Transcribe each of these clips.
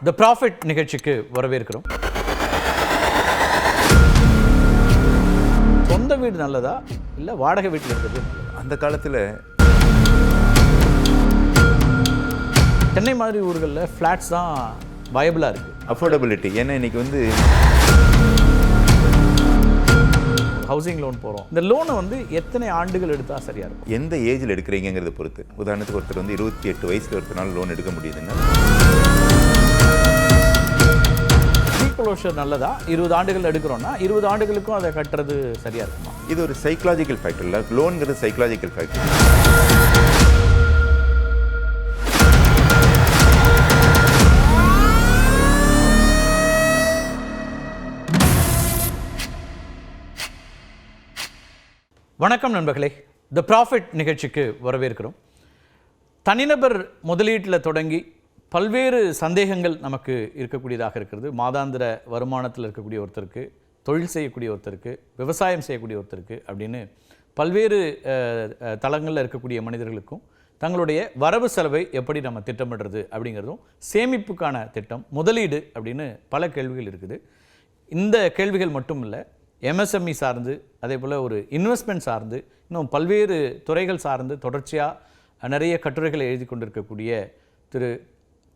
தி profit நிகழ்ச்சிக்கு வரவேற்கிறோம். சொந்த வீடு நல்லதா இல்லை வாடகை வீட்டில் இருக்கிறது நல்லதா? அந்த காலத்தில் சென்னை மாதிரி ஊர்களில் ஃப்ளாட்ஸ் தான் வயபிளாக இருக்குது. அஃபோர்டபிலிட்டி, ஏன்னா இன்றைக்கி வந்து ஹவுசிங் லோன் போகிறோம். இந்த லோனை வந்து எத்தனை ஆண்டுகள் எடுத்தால் சரியாக இருக்கும்? எந்த ஏஜில் எடுக்கிறீங்கிறத பொறுத்து. உதாரணத்துக்கு ஒருத்தர் வந்து 28 வயசில் ஒருத்தனால லோன் எடுக்க முடியுதுன்னா க்ளோஷர் நல்லதா? 20 ஆண்டுகள் எடுக்கிறோன்னா 20 ஆண்டுகளுக்கும் அதை கட்டுறது சரியாக இருக்குமா? இது ஒரு சைக்கலாஜிக்கல் ஃபேக்டர் இல்லை, லோனுங்கிறது சைக்கலாஜிக்கல் ஃபேக்டர். வணக்கம் நண்பர்களே, தி ப்ராஃபிட் நிகழ்ச்சிக்கு வரவேற்கிறோம். தனிநபர் முதலீட்டில் தொடங்கி பல்வேறு சந்தேகங்கள் நமக்கு இருக்கக்கூடியதாக இருக்கிறது. மாதாந்திர வருமானத்தில் இருக்கக்கூடிய ஒருத்தருக்கு, தொழில் செய்யக்கூடிய ஒருத்தருக்கு, விவசாயம் செய்யக்கூடிய ஒருத்தருக்கு அப்படின்னு பல்வேறு தளங்களில் இருக்கக்கூடிய மனிதர்களுக்கும் தங்களுடைய வரவு செலவை எப்படி நம்ம திட்டமிடுறது அப்படிங்கிறதும், சேமிப்புக்கான திட்டம், முதலீடு அப்படின்னு பல கேள்விகள் இருக்குது. இந்த கேள்விகள் மட்டும் இல்லை, எம்எஸ்எம்இ சார்ந்து, அதே போல் ஒரு இன்வெஸ்ட்மெண்ட் சார்ந்து, இன்னும் பல்வேறு துறைகள் சார்ந்து தொடர்ச்சியாக நிறைய கட்டுரைகளை எழுதி கொண்டிருக்கக்கூடிய திரு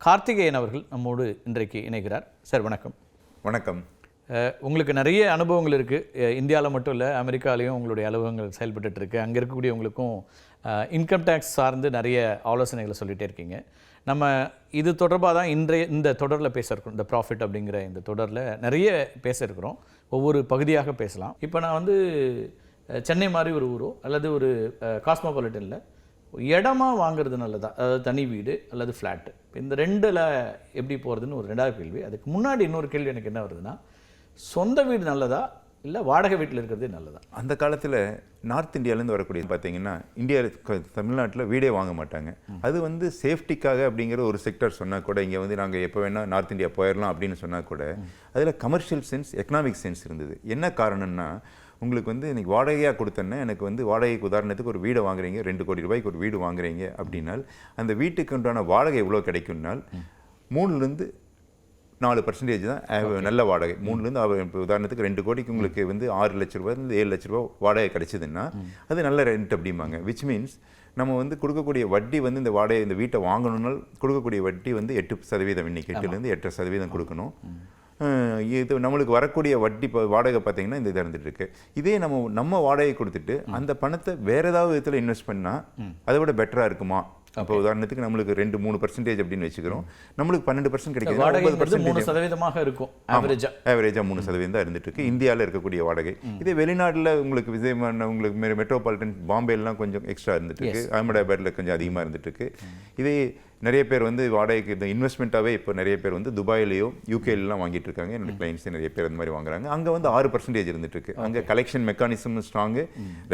கார்த்திகேயன் அவர்கள் நம்மோடு இன்றைக்கு இணைகிறார். சார் வணக்கம். வணக்கம். உங்களுக்கு நிறைய அனுபவங்கள் இருக்குது. இந்தியாவில் மட்டும் இல்லை, அமெரிக்காலையும் உங்களுடைய அலுவலகங்கள் செயல்பட்டுருக்கு. அங்கே இருக்கக்கூடியவங்களுக்கும் இன்கம் டேக்ஸ் சார்ந்து நிறைய ஆலோசனைகளை சொல்லிகிட்டே இருக்கீங்க. நம்ம இது தொடர்பாக தான் இந்த தொடரில் பேச இருக்கோம். இந்த ப்ராஃபிட் அப்படிங்கிற இந்த தொடரில் நிறைய பேச இருக்கிறோம். ஒவ்வொரு பகுதியாக பேசலாம். இப்போ நான் வந்து சென்னை மாதிரி ஒரு ஊரோ அல்லது ஒரு காஸ்மோபாலிட்டனில் இடமா வாங்குறது நல்லதா, அதாவது தனி வீடு அல்லது ஃப்ளாட்டு, இந்த ரெண்டில் எப்படி போகிறதுன்னு ஒரு ரெண்டாவது கேள்வி. அதுக்கு முன்னாடி இன்னொரு கேள்வி எனக்கு என்ன வருதுன்னா, சொந்த வீடு நல்லதா இல்லை வாடகை வீட்டில் இருக்கிறது நல்லதா? அந்த காலத்தில் நார்த் இந்தியாவிலேருந்து வரக்கூடிய பார்த்தீங்கன்னா, தமிழ்நாட்டில் வீடே வாங்க மாட்டாங்க. அது வந்து சேஃப்டிக்காக அப்படிங்கிற ஒரு செக்டர் சொன்னால் கூட, இங்கே வந்து நாங்கள் எப்போ வேணால் நார்த் இந்தியா போயிடலாம் அப்படின்னு சொன்னால் கூட, அதில் கமர்ஷியல் சென்ஸ், எக்கனாமிக் சென்ஸ் இருந்தது. என்ன காரணம்னா, உங்களுக்கு வந்து இன்றைக்கி வாடகையாக கொடுத்தோன்னா, எனக்கு வந்து வாடகைக்கு உதாரணத்துக்கு ஒரு வீடை வாங்குறீங்க, 2 கோடி ரூபாய்க்கு ஒரு வீடு வாங்குறீங்க அப்படின்னால், அந்த வீட்டுக்கு உண்டான வாடகை எவ்வளோ கிடைக்கும்னால் 3-4% தான் நல்ல வாடகை. 3 உதாரணத்துக்கு 2 கோடிக்கு உங்களுக்கு வந்து 6 லட்ச ரூபாயிலிருந்து 7 லட்ச ரூபா வாடகை கிடைச்சிதுன்னா அது நல்ல ரெண்ட் அப்படிம்பாங்க. விச் மீன்ஸ் நம்ம வந்து கொடுக்கக்கூடிய வட்டி வந்து இந்த வாடகை, இந்த வீட்டை வாங்கணும்னால் கொடுக்கக்கூடிய வட்டி வந்து 8%, இன்னைக்கு 8% 8% கொடுக்கணும். இது நம்மளுக்கு வரக்கூடிய வட்டி வாடகை பார்த்தீங்கன்னா இந்த இதாக இருந்துட்டு இருக்கு. இதே நம்ம வாடகை கொடுத்துட்டு அந்த பணத்தை வேற ஏதாவது விதத்தில் இன்வெஸ்ட் பண்ணால் அதை விட பெட்டராக இருக்குமா? அப்போ உதாரணத்துக்கு நம்மளுக்கு 2-3% அப்படின்னு வச்சுக்கிறோம், நம்மளுக்கு 12% கிடைக்கும். 3% இருக்கும். ஆவரேஜாக 3% தான் இருந்துட்டு இருக்கு இந்தியாவில் இருக்கக்கூடிய வாடகை. இதே வெளிநாட்டில் உங்களுக்கு உங்களுக்கு மெட்ரோபாலிட்டன் பாம்பேலாம் கொஞ்சம் எக்ஸ்ட்ரா இருந்துட்டு இருக்கு, அகமதாபாத்தில் கொஞ்சம் அதிகமாக இருந்துட்டு இருக்கு. இதே நிறைய பேர் வந்து வாடகைக்கு இந்த இன்வெஸ்ட்மெண்ட்டாகவே இப்போ நிறைய பேர் வந்து துபாயிலையோ யூகேலாம் வாங்கிட்டு இருக்காங்க. என்னோட கிளைண்ட்ஸ் நிறைய பேர் அந்த மாதிரி வாங்குறாங்க. அங்கே வந்து 6% இருந்துட்டு இருக்கு. அங்கே collection mechanism strong,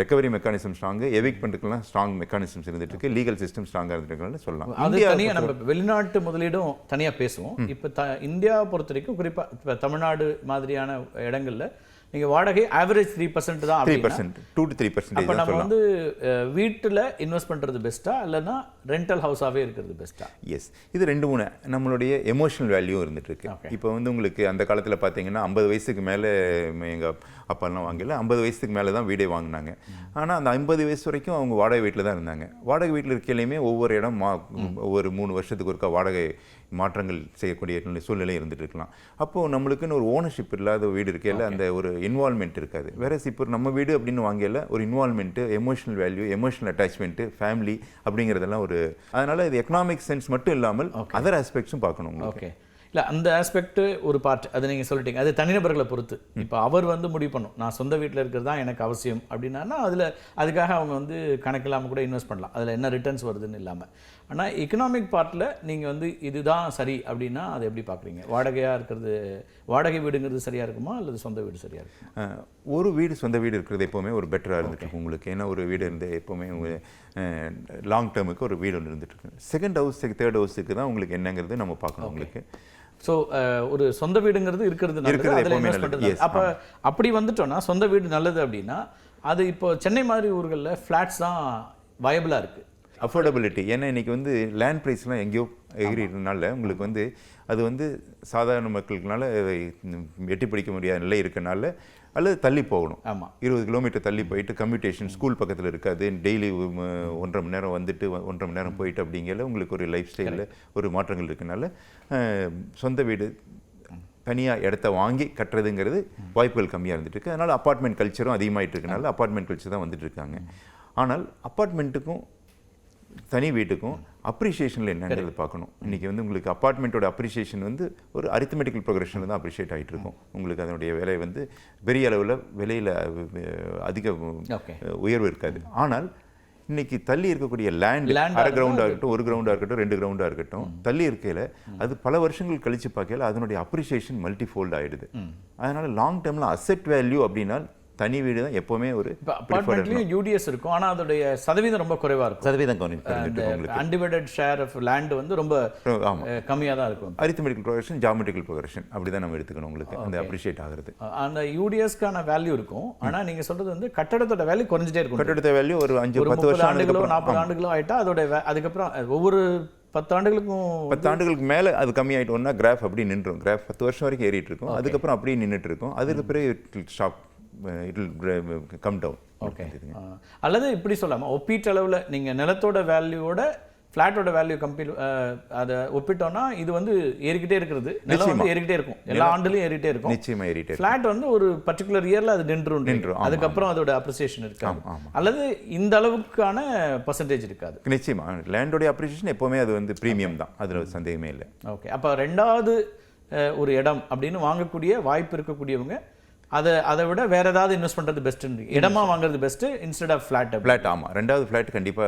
recovery mechanism strong, evict பண்ணுறதுக்குலாம் ஸ்ட்ராங் மெக்கானிசம்ஸ் இருந்துட்டு இருக்கு, லீகல் சிஸ்டம் ஸ்ட்ராங்காக இருந்துருக்குன்னு சொல்லலாம். அது தனியாக நம்ம வெளிநாட்டு முதலீடும் தனியாக பேசுவோம். இப்போ இந்தியாவை பொறுத்த வரைக்கும் குறிப்பாக இப்போ தமிழ்நாடு மாதிரியான இடங்களில் நீங்கள் வாடகை ஆவரேஜ் 3% தான். 3%, 2-3%. அப்போ நம்ம வந்து வீட்டில் இன்வெஸ்ட் பண்ணுறது பெஸ்ட்டா இல்லைன்னா ரெண்டல் ஹவுஸாகவே இருக்கிறது பெஸ்ட்டா? எஸ், இது 2-3 நம்மளுடைய எமோஷனல் வேல்யூ இருந்துட்டு இருக்கு. இப்போ வந்து உங்களுக்கு அந்த காலத்தில் பார்த்தீங்கன்னா 50 வயசுக்கு மேலே எங்கள் அப்பாலாம் வாங்கல, 50 வயசுக்கு மேலே தான் வீடே வாங்கினாங்க. ஆனால் அந்த 50 வயசு வரைக்கும் அவங்க வாடகை வீட்டில் தான் இருந்தாங்க. வாடகை வீட்டில் இருக்கையிலையுமே ஒவ்வொரு இடம் ஒவ்வொரு 3 வருஷத்துக்கு ஒருக்கா வாடகை மாற்றங்கள் செய்யக்கூடிய சூழ்நிலை இருந்துட்டு இருக்கலாம். அப்போது நம்மளுக்குன்னு ஒரு ஓனர்ஷிப் இல்லாத வீடு இருக்கையில் அந்த ஒரு இன்வால்மெண்ட் இருக்காது. வேற இப்போ நம்ம வீடு அப்படின்னு வாங்கல ஒரு involvement, emotional value, emotional attachment, family அப்படிங்கிறதெல்லாம் ஒரு, அதனால் இது எக்கனாமிக் சென்ஸ் மட்டும் இல்லாமல் அதர் ஆஸ்பெக்ட்ஸும் பார்க்கணும். ஓகே, இல்லை அந்த ஆஸ்பெக்ட் ஒரு பார்ட், அது நீங்கள் சொல்லிட்டீங்க. அது தனிநபர்களை பொறுத்து. இப்போ அவர் வந்து முடிவு பண்ணும், நான் சொந்த வீட்டில் இருக்கிறது தான் எனக்கு அவசியம் அப்படின்னா அதுக்காக அவங்க வந்து கணக்கில்லாமல் கூட இன்வெஸ்ட் பண்ணலாம், அதில் என்ன ரிட்டர்ன்ஸ் வருதுன்னு இல்லாமல். ஆனால் எக்கனாமிக் பார்ட்டில் நீங்கள் வந்து இதுதான் சரி அப்படின்னா அதை எப்படி பார்க்குறீங்க? வாடகையாக இருக்கிறது, வாடகை வீடுங்கிறது சரியாக இருக்குமா அல்லது சொந்த வீடு சரியாக இருக்குமா? ஒரு வீடு, சொந்த வீடு இருக்கிறது எப்போவுமே ஒரு பெட்டராக இருந்துட்டு உங்களுக்கு. ஏன்னா ஒரு வீடு இருந்து எப்போவுமே லாங் டேர்முக்கு ஒரு வீடு ஒன்று இருந்துட்டு இருக்கு. செகண்ட் ஹவுஸுக்கு, தேர்ட் ஹவுஸுக்கு தான் உங்களுக்கு என்னங்கிறது நம்ம பார்க்கணும் உங்களுக்கு. ஸோ ஒரு சொந்த வீடுங்கிறது இருக்கிறது. அப்போ அப்படி வந்துட்டோன்னா சொந்த வீடு நல்லது அப்படின்னா அது இப்போ சென்னை மாதிரி ஊர்களில் ஃப்ளாட்ஸ் தான் வயபிளாக இருக்குது. அஃபோர்டபிலிட்டி, ஏன்னா இன்றைக்கி வந்து லேண்ட் ப்ரைஸ்லாம் எங்கேயோ எகிரினால உங்களுக்கு வந்து அது வந்து சாதாரண மக்களுக்குனால எட்டி பிடிக்க முடியாத நிலை இருக்கனால அல்லது தள்ளி போகணும். ஆமாம், 20 கிலோமீட்டர் தள்ளி போயிட்டு கம்யூட்டேஷன் ஸ்கூல் பக்கத்தில் இருக்காது, டெய்லி 1.5 மணி நேரம் வந்துட்டு 1.5 மணி நேரம் போயிட்டு அப்படிங்கிற உங்களுக்கு ஒரு லைஃப் ஸ்டைலில் ஒரு மாற்றங்கள் இருக்கனால சொந்த வீடு தனியாக இடத்த வாங்கி கட்டுறதுங்கிறது வாய்ப்புகள் கம்மியாக இருந்துட்டு இருக்கு. அதனால் அப்பார்ட்மெண்ட் கல்ச்சரும் அதிகமாகிட்டு இருக்கனால அப்பார்ட்மெண்ட் கல்ச்சர் தான் வந்துட்டு இருக்காங்க. ஆனால் அப்பார்ட்மெண்ட்டுக்கும் தனி வீட்டுக்கும் அப்ரிஷியேஷனில் என்னங்கிறது பார்க்கணும். இன்றைக்கி வந்து உங்களுக்கு அப்பார்ட்மெண்ட்டோட அப்ரிஷியேஷன் வந்து ஒரு அரித்மெட்டிக்கல் ப்ரோக்ரஷனில் தான் அப்ரிஷியேட் ஆகிட்டு இருக்கும். உங்களுக்கு அதனுடைய விலை வந்து பெரிய அளவில் விலையில் அதிக உயர்வு இருக்காது. ஆனால் இன்னைக்கு தள்ளி இருக்கக்கூடிய லேண்ட் அரை கிரவுண்டாக இருக்கட்டும், 1 கிரவுண்டாக இருக்கட்டும், 2 கிரவுண்டாக இருக்கட்டும், தள்ளி இருக்கையில் அது பல வருஷங்கள் கழித்து பார்க்கையில் அதனுடைய அப்ரிஷியேஷன் மல்டிஃபோல்ட் ஆகிடுது. அதனால் லாங் டேர்மில் அசெட் வேல்யூ அப்படின்னா தனி வீடு தான் எப்பவுமே ஒரு அபார்ட்மெண்ட்லயும் யூடிஎஸ் இருக்கும், ஆனா அதோடைய சதவீதம் ரொம்ப குறைவா இருக்கும். சதவீதம் அன்டிவைடட் ஷேர் ஆஃப் லேண்ட் வந்து ரொம்ப கம்மியா தான் இருக்கும். அரித்மெட்டிக்கல் ப்ரோக்ரஷன், ஜியோமெட்ரிக்கல் ப்ரோக்ரஷன் அப்படிதான் நம்ம எடுத்துக்கணும். உங்களுக்கு அந்த அப்ரிஷியேட் ஆகுறது அந்த யூடிஎஸ்க்கான வேல்யூ இருக்கும். ஆனா நீங்க சொல்றது வந்து கட்டடத்தோட வேல்யூ குறைஞ்சிட்டே இருக்கும். கட்டடத்தோட வேல்யூ ஒரு 5-10 வருஷம் ஆண்டுகளோ 40 ஆண்டுகளோ ஆயிட்டா அதோட அதுக்கப்புறம் ஒவ்வொரு 10 ஆண்டுகளுக்கு மேலே அது கம்மியாயிட்டு ஒன்னா கிராஃப் அப்படி நின்றும். கிராஃப் 10 வருஷம் வரைக்கும் ஏறிட்டு இருக்கும், அதுக்கப்புறம் அப்படியே நின்றுட்டு இருக்கும். அதுக்கு பிறகு stop, it will come down. Okay, அல்லது இப்படி சொல்லாமல் ஒப்பீட்டளவில் நீங்கள் நிலத்தோட வேல்யூவோட ஃப்ளாட்டோட வேல்யூ அதை ஒப்பிட்டோம்னா இது வந்து ஏறிக்கிட்டே இருக்கிறது, நிலம் வந்து ஏறிக்கிட்டே இருக்கும், எல்லா ஆண்டுலையும் ஏறிட்டே இருக்கும். நிச்சயமா ஏறிட்டே. ஃப்ளாட் வந்து ஒரு பர்டிகுலர் இயரில் அது நின்றும், அதுக்கப்புறம் அதோட அப்ரிசியேஷன் இருக்காது, அல்லது இந்த அளவுக்கான பர்சன்டேஜ் இருக்காது. நிச்சயமா லேண்டோடைய அப்ரிசியேஷன் எப்போவுமே அது வந்து ப்ரீமியம் தான், அதில் சந்தேகமே இல்லை. ஓகே, அப்போ ரெண்டாவது ஒரு இடம் அப்படின்னு வாங்கக்கூடிய வாய்ப்பு இருக்கக்கூடியவங்க அதை விட வேற ஏதாவது இன்வெஸ்ட் பண்றது பெஸ்ட், இடமா வாங்குறது பெஸ்ட் இன்ஸ்டெட் ஆஃப் ஃபிளாட். ஆமா, ரெண்டாவது ஃபிளாட் கண்டிப்பா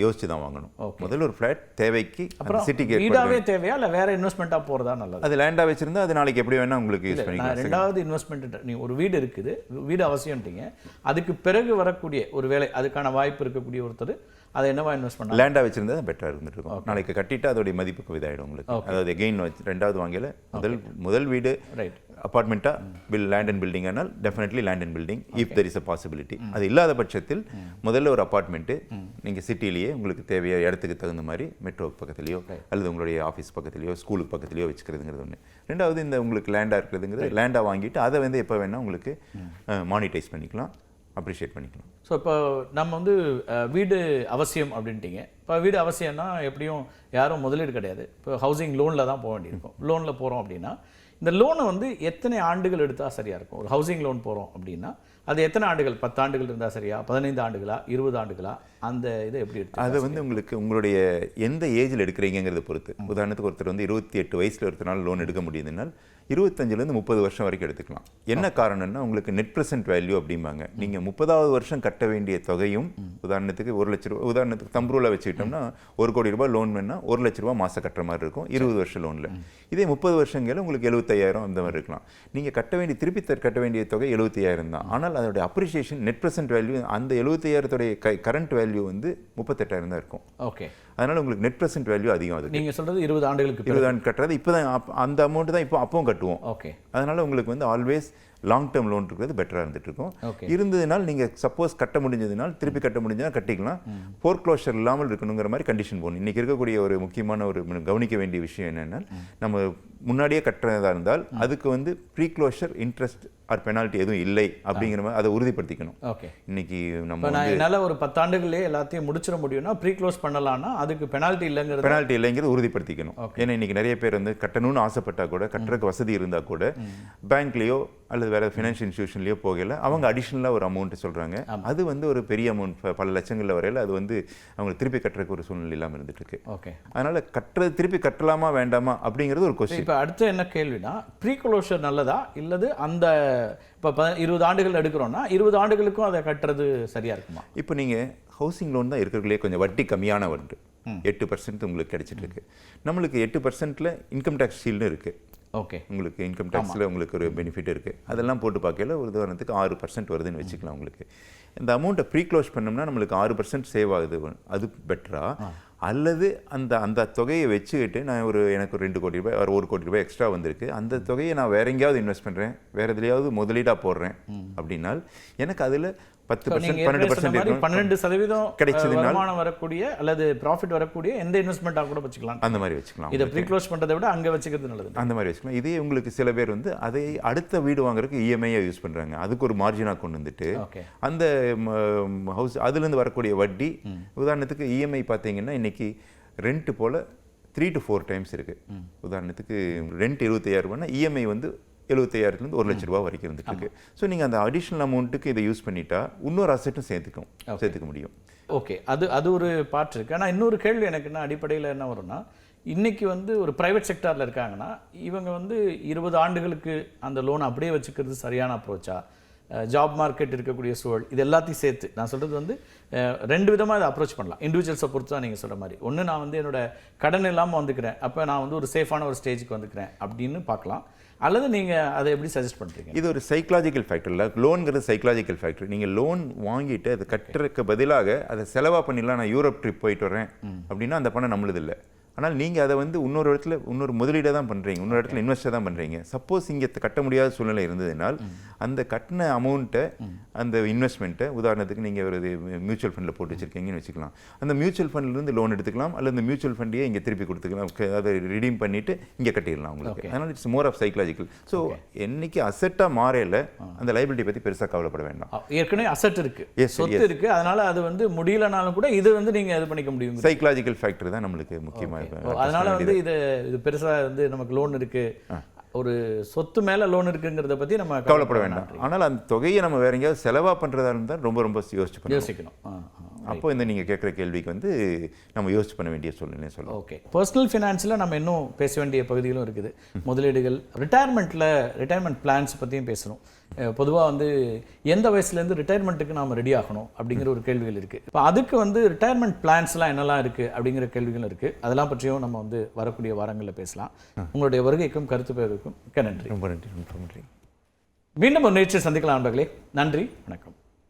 யோசிச்சு தான் வாங்கணும். முதல்ல ஒரு ஃபிளாட் தேவைக்கு அப்புறம் சிட்டிக்கு வீடாவே தேவையா இல்ல வேற இன்வெஸ்ட்மெண்ட்டா போறதா நல்லது? அது லேண்டா வச்சிருந்தா அது நாளைக்கு எப்படி வேணா உங்களுக்கு யூஸ் பண்ணிக்கலாம். ரெண்டாவது இன்வெஸ்ட்மெண்ட், நீ ஒரு வீடு இருக்குது, வீடு அவசியம்ட்டீங்க, அதுக்கு பிறகு வரக்கூடிய ஒரு வேலை, அதுக்கான வாய்ப்பு இருக்கக்கூடிய ஒருத்தர் அதை என்னவா இன்வெஸ்ட் பண்ணலாம்? லேண்டா வச்சிருந்தா பெட்டரா இருந்துட்டு இருக்கும். நாளைக்கு கட்டிட்டு அதோடைய மதிப்புக்கு இதாயிடும் உங்களுக்கு. அதாவது எகெயின் ரெண்டாவது வாங்கல முதல் வீடு ரைட் அப்பார்ட்மெண்ட்டா லேண்ட் அண்ட் பில்டிங் ஆனால் definitely land and building if there is a possibility. அது இல்லாத பட்சத்தில் முதல்ல ஒரு அப்பார்ட்மெண்ட்டு நீங்கள் சிட்டிலேயே உங்களுக்கு தேவையான இடத்துக்கு தகுந்த மாதிரி மெட்ரோ பக்கத்துலையோ அல்லது உங்களுடைய ஆஃபீஸ் பக்கத்துலையோ ஸ்கூலுக்கு பக்கத்துலையோ வச்சுக்கிறதுங்கிறது ஒன்று. ரெண்டாவது இந்த உங்களுக்கு லேண்டாக இருக்கிறதுங்கிறது லேண்டாக வாங்கிட்டு அதை வந்து எப்போ வேணால் உங்களுக்கு மானிட்டைஸ் பண்ணிக்கலாம், அப்ரிஷியேட் பண்ணிக்கலாம். ஸோ இப்போ நம்ம வந்து வீடு அவசியம் அப்படின்ட்டீங்க. இப்போ வீடு அவசியம்னா எப்படியும் யாரும் முதலீடு கிடையாது, இப்போ ஹவுசிங் லோனில் தான் போக வேண்டியிருக்கும். லோனில் போகிறோம் அப்படின்னா இந்த லோனை வந்து எத்தனை ஆண்டுகள் எடுத்தால் சரியாக இருக்கும்? ஒரு ஹவுசிங் லோன் போகிறோம் அப்படின்னா அது எத்தனை ஆண்டுகள்? 10 ஆண்டுகள் இருந்தால் சரியா, 15 ஆண்டுகளா, 20 ஆண்டுகளா? அந்த இதை எப்படி எடுத்து அதை வந்து உங்களுக்கு உங்களுடைய எந்த ஏஜில் எடுக்கிறீங்கிறத பொறுத்து. உதாரணத்துக்கு ஒருத்தர் வந்து 28 வயசில் ஒருத்தனால லோன் எடுக்க முடியுதுனால் 25லேருந்து 30 வருஷம் வரைக்கும் எடுத்துக்கலாம். என்ன காரணம்னா உங்களுக்கு நெட் ப்ரெசென்ட் வேல்யூ அப்படிம்பாங்க. நீங்கள் 30வது வருஷம் கட்ட வேண்டிய தொகையும், உதாரணத்துக்கு 1 லட்ச ரூபா, உதாரணத்துக்கு தம்பூரில் வச்சுக்கிட்டோம்னா 1 கோடி ரூபாய் லோன் வேணா 1 லட்ச ரூபா மாதம் கட்டுற மாதிரி இருக்கும் 20 வருஷம் லோனில். இதே 30 வருஷங்கள் உங்களுக்கு 75,000 அந்த மாதிரி இருக்கலாம். நீங்கள் திருப்பி கட்ட வேண்டிய தொகை 75,000 தான். ஆனால் அதோடைய அப்ரிசியேஷன் நெட் ப்ரெசென்ட் வேல்யூ அந்த 75,000 கரண்ட் வேல்யூ வந்து 38,000 தான் இருக்கும். ஓகே, அதனால உங்களுக்கு நெட் ப்ரெசென்ட் வேல்யூ அதிகம். அது நீங்கள் சொல்கிறது 20 ஆண்டுகளுக்கு 20 ஆண்டு கட்டுறது இப்போ தான் அந்த அமௌண்ட் தான் அப்பவும் கட்டுவோம். ஓகே, அதனால உங்களுக்கு வந்து ஆல்வேஸ் லாங் டேர்ம் லோன் இருக்கிறது பெட்டராக இருந்துட்டு இருக்கும். இருந்ததுனால் நீங்கள் சப்போஸ் கட்ட முடிஞ்சதுனால் திருப்பி கட்ட முடிஞ்சதுனால் கட்டிக்கலாம். ஃபோர்க்ளோஷர் இல்லாமல் இருக்கணுங்கிற மாதிரி கண்டிஷன் போகணும். இன்றைக்கி இருக்கக்கூடிய ஒரு முக்கியமான ஒரு கவனிக்க வேண்டிய விஷயம் என்னென்னா, நம்ம முன்னாடியே கட்டுறதா இருந்தால் அதுக்கு வந்து ப்ரீக்ளோஷர் இன்ட்ரெஸ்ட் ஆர் பெனால்ட்டி எதுவும் இல்லை அப்படிங்கிற மாதிரி அதை உறுதிப்படுத்திக்கணும். ஓகே, இன்னைக்கு நம்ம என்னால் ஒரு 10 ஆண்டுகளே எல்லாத்தையும் முடிச்சிட முடியும்னா ப்ரீக்ளோஸ் பண்ணலாம்னா அதுக்கு பெனால்ட்டி இல்லைங்கிறது உறுதிப்படுத்திக்கணும். ஏன்னா இன்னைக்கு நிறைய பேர் வந்து கட்டணும்னு ஆசைப்பட்டா கூட, கட்டுறதுக்கு வசதி இருந்தால் கூட பேங்க்லேயோ அல்லது வேற ஃபினான்ஷியல் இன்ஸ்டியூஷன்லேயோ போகல அவங்க அடிஷ்னலாக ஒரு அமௌண்ட் சொல்கிறாங்க. அது வந்து ஒரு பெரிய அமௌண்ட், பல லட்சங்களில் வரையில் அது வந்து அவங்க திருப்பி கட்டுறதுக்கு ஒரு சூழ்நிலை இல்லாமல் இருந்துட்டு இருக்கு. ஓகே, அதனால திருப்பி கட்டலாமா வேண்டாமா அப்படிங்கிறது ஒரு கொஸ்டின். இப்போ அடுத்து என்ன கேள்வினா, ப்ரீக்ளோஷர் நல்லதா இல்லது அந்த இப்போ 20 ஆண்டுகள் எடுக்கிறோம்னா 20 ஆண்டுகளுக்கும் அதை கட்டுறது சரியா இருக்குமா? இப்போ நீங்கள் ஹவுசிங் லோன் தான் இருக்கிறதுலே கொஞ்சம் வட்டி கம்மியான ஒன்று, 8% உங்களுக்கு கிடைச்சிட்டு இருக்கு. நம்மளுக்கு 8%ல் இன்கம் டேக்ஸ் ஷீல்டு இருக்கு. ஓகே, உங்களுக்கு இன்கம் டேக்ஸில் உங்களுக்கு ஒரு பெனிஃபிட் இருக்குது. அதெல்லாம் போட்டு பார்க்கல ஒரு உதாரணத்துக்கு 6% வருதுன்னு வச்சுக்கலாம். உங்களுக்கு இந்த அமௌண்ட்டை ப்ரீக்ளோஸ் பண்ணோம்னா நம்மளுக்கு 6% சேவ் ஆகுது. அது பெட்டரா? அல்லது அந்த தொகையை வச்சுக்கிட்டு நான் எனக்கு 2 கோடி ரூபாய், 1 கோடி ரூபாய் எக்ஸ்ட்ரா வந்திருக்கு, அந்த தொகையை நான் வேற எங்கேயாவது இன்வெஸ்ட் பண்ணுறேன், வேறு எதுலையாவது முதலீடாக போடுறேன் அப்படின்னால் எனக்கு அதில் 10% 12% இருக்கும். 12% கிடைச்சதுனால் வருமானம் வரக்கூடிய அல்லது ப்ராஃபிட் வரக்கூடிய எந்த இன்வெஸ்ட்மெண்ட்டாக கூட வச்சுக்கலாம். அந்த மாதிரி வச்சுக்கலாம். இதை ப்ரீ க்ளோஸ் பண்ணுறதை விட அங்கே வச்சுக்கிறது நல்லது. அந்த மாதிரி வச்சுக்கலாம். இதே உங்களுக்கு சில பேர் வந்து அதை அடுத்த வீடு வாங்குறதுக்கு இஎம்ஐயாக யூஸ் பண்ணுறாங்க. அதுக்கு ஒரு மார்ஜினாக கொண்டு வந்துட்டு அந்த ஹவுஸ் அதுலேருந்து வரக்கூடிய வட்டி, உதாரணத்துக்கு இஎம்ஐ பார்த்தீங்கன்னா இன்னைக்கு ரெண்ட் போல் 3 to 4 times இருக்குது. உதாரணத்துக்கு ரெண்ட் 75,000 ரூபாய்னா இஎம்ஐ வந்து 75,000 1 லட்ச ரூபா வரைக்கும் இருந்துட்டு இருக்கு. ஸோ நீங்கள் அந்த அடிஷ்னல் அமௌண்ட்டுக்கு இதை யூஸ் பண்ணிட்டா இன்னொரு அசெட்டும் சேர்த்துக்க முடியும். ஓகே, அது ஒரு பார்ட் இருக்குது. ஆனால் இன்னொரு கேள்வி எனக்கு என்ன அடிப்படையில் என்ன வரும்னா, இன்றைக்கி வந்து ஒரு ப்ரைவேட் செக்டாரில் இருக்காங்கன்னா இவங்க வந்து 20 ஆண்டுகளுக்கு அந்த லோனை அப்படியே வச்சுக்கிறது சரியான அப்ரோச்சா? ஜாப் மார்க்கெட் இருக்கக்கூடிய சூழல் இது எல்லாத்தையும் சேர்த்து நான் சொல்கிறது வந்து 2 விதமாக இதை அப்ரோச் பண்ணலாம். இண்டிவிஜுவல்ஸை பொறுத்து தான் நீங்கள் சொல்கிற மாதிரி. ஒன்று, நான் வந்து என்னோட கடன் இல்லாமல் வந்துக்கிறேன், அப்போ நான் வந்து ஒரு சேஃபான ஒரு ஸ்டேஜுக்கு வந்துக்கிறேன் அப்படின்னு பார்க்கலாம். அல்லது நீங்கள் அதை எப்படி சஜஸ்ட் பண்ணுறீங்க? இது ஒரு சைக்கலாஜிக்கல் ஃபேக்டர் இல்லை. லோனுங்கிறது சைக்கலாஜிக்கல் ஃபேக்டர். நீங்கள் லோன் வாங்கிட்டு அதை கட்டுறதுக்கு பதிலாக அதை செலவாக பண்ணிடலாம், நான் யூரோப் ட்ரிப் போயிட்டு வரேன் அப்படின்னா அந்த பணம் நம்மளது இல்லை. ஆனால் நீங்கள் அதை வந்து இன்னொரு இடத்துல இன்னொரு முதலீடாக தான் பண்ணுறீங்க, இன்னொரு இடத்துல இன்வெஸ்டாக தான் பண்ணுறீங்க. சப்போஸ் இங்கே கட்ட முடியாத சூழ்நிலை இருந்ததுனால் அந்த கட்டின அமௌண்ட்டை, அந்த இன்வெஸ்ட்மெண்ட்டை, உதாரணத்துக்கு நீங்கள் ஒரு மியூச்சுவல் ஃபண்டில் போட்டு வச்சுருக்கீங்கன்னு வச்சுக்கலாம். அந்த மியூச்சுவல் ஃபண்ட்லேருந்து லோன் எடுத்துக்கலாம், அல்லது அந்த மியூச்சுவல் ஃபண்டையே இங்கே திருப்பி கொடுத்துக்கலாம், அதை ரிடீம் பண்ணிவிட்டு இங்கே கட்டிடலாம் உங்களுக்கு. அதனால் it's more of psychological. So என்னைக்கு அசெட்டாக மாறையில் அந்த லைபிலிட்டி பற்றி பெருசாக கவலைப்பட வேண்டாம். ஏற்கனவே அசெட் இருக்குது, சொத்து இருக்குது, அதனால் அது வந்து முடியலனாலும் கூட இது வந்து நீங்கள் இது பண்ணிக்க முடியும். சைக்கலாஜிக்கல் ஃபேக்டர் தான் நம்மளுக்கு முக்கியமாக. அதனால வந்து இது பெருசா வந்து நமக்கு லோன் இருக்கு, ஒரு சொத்து மேல லோன் இருக்குங்கிறத பத்தி நம்ம கவலைப்பட வேண்டாம். ஆனால் அந்த தொகையை நம்ம வேற எங்கேயாவது செலவா பண்றதா இருந்தால் ரொம்ப ரொம்ப யோசிக்கணும். அப்போ இந்த நீங்கள் கேட்குற கேள்விக்கு வந்து நம்ம யோசிச்சு பண்ண வேண்டிய சூழ்நிலை சொல்லலாம். ஓகே, பர்சனல் ஃபினான்ஸில் நம்ம இன்னும் பேச வேண்டிய பகுதிகளும் இருக்குது. முதலீடுகள், ரிட்டையர்மெண்ட் பிளான்ஸ் பற்றியும் பேசணும். பொதுவாக வந்து எந்த வயசுலேருந்து ரிட்டையர்மெண்ட்டுக்கு நாம் ரெடி ஆகணும் அப்படிங்கிற ஒரு கேள்விகள் இருக்குது. இப்போ அதுக்கு வந்து ரிட்டையர்மெண்ட் பிளான்ஸ்லாம் என்னெல்லாம் இருக்குது அப்படிங்கிற கேள்விகள் இருக்குது. அதெல்லாம் பற்றியும் நம்ம வந்து வரக்கூடிய வாரங்களில் பேசலாம். உங்களுடைய வருகைக்கும் கருத்து பெறுவதற்கும் நன்றி. ரொம்ப நன்றி. மீண்டும் ஒரு நிகழ்ச்சியை சந்திக்கலாம் நண்பர்களே. நன்றி, வணக்கம்.